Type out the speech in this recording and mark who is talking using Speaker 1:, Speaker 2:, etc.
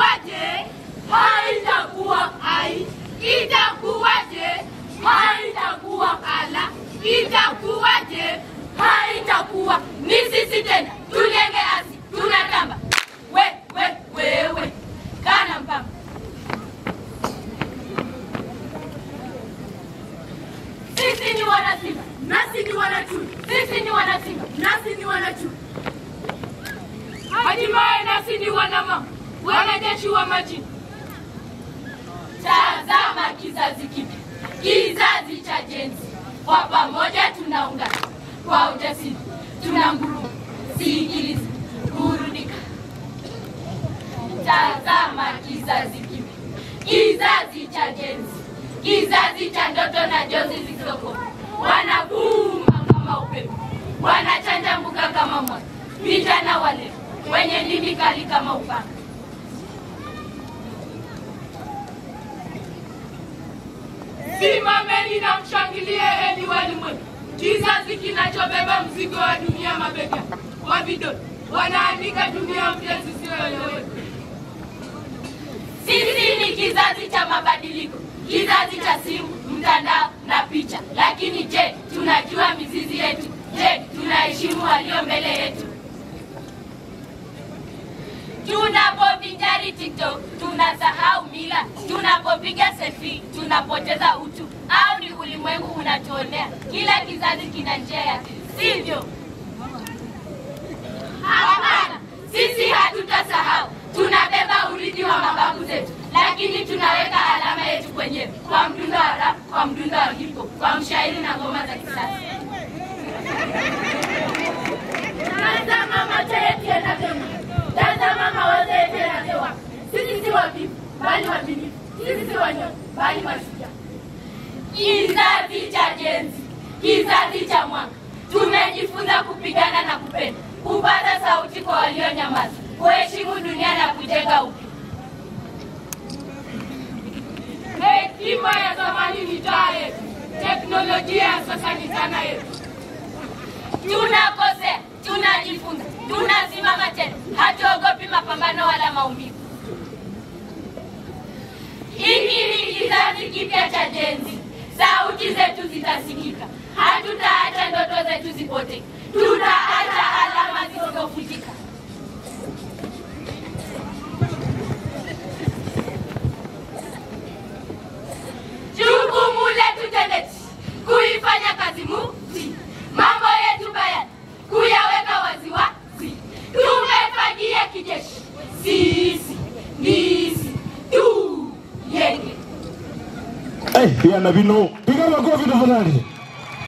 Speaker 1: itakuwaje? Haitakuwa ai. Itakuwaje? Haitakuwa ala. Itakuwaje? Haitakuwa. Ni sisi tena. Tulienge asi. Tunatamba. Wewe. Kana mpamba. Sisi ni wanasimba. Nasi ni wanachui. Sisi ni wanasimba. Nasi ni wanachui. Hatimaye nasi ni wanamama. Wanajeshi wa majini. Tazama kizazi kipya. Kizazi cha Gen Z. Kwa pamoja tunaungana. Kwa ujasiri. Tunanguruma. Sikiliza. Burudika. Tazama kizazi kipya. Kizazi cha Gen Z. Kizazi cha ndoto na jozi zisoko. Wanavuma kama upepo. Wanachanja mbuga kama moto. Vijana wale wenye ndimi kali kama upanga. Simameni na mshangilie enyi walimwengu. Kizazi kinachobeba mzigo wa dunia mabega. Wa vidole wanaandika dunia mpya zisizoeleweka. Sisi ni kizazi cha mabadiliko. Kizazi cha simu, mtandao na picha. Lakini je, tunajua mizizi yetu? Je, tunaheshimu walio mbele yetu? Tunapovinjari TikTok, tunasahau mila. Tunapopiga selfie, tunapoteza utu. Au ni ulimwengu unatuonea? Kila kizazi kina njia yake, sivyo? Hapana, sisi hatutasahau. Tunabeba urithi wa mababu zetu, lakini tunaweka alama yetu kwenye kwa mdundo wa rap, kwa mdundo wa hip hop, kwa mshairi na ngoma za kisasa. Tazama macho yetu yanasema. Tazama mawazo yetu yanasema. Sisi si wavivu, bali wabunifu. Sisi si wanyonge, bali mashujaa. Kizazi cha Gen Z, kizazi cha mwanga. Tumejifunza kupigana na kupenda, kupata sauti kwa walionyamaza, kuheshimu dunia na kujenga upya. Hekima ya zamani ni taa yetu. Teknolojia ya sasa ni zana yetu. Tunakosea, tunajifunza, tunasimama tena. Hatuogopi mapambano wala maumivu. Hiki ni kizazi kipya cha Gen Z. Sauti zetu zitasikika. Hatutaacha ndoto zetu zipotee. Tutaacha alama zisizofutika. Jukumu letu tendeti, kuifanya kazi muti. Mambo yetu bayani, kuyaweka waziwazi. Tumefagia kijeshi. Sisi, nisi, tu, yenge.
Speaker 2: Pia na vino. Piga makofi tafadhali.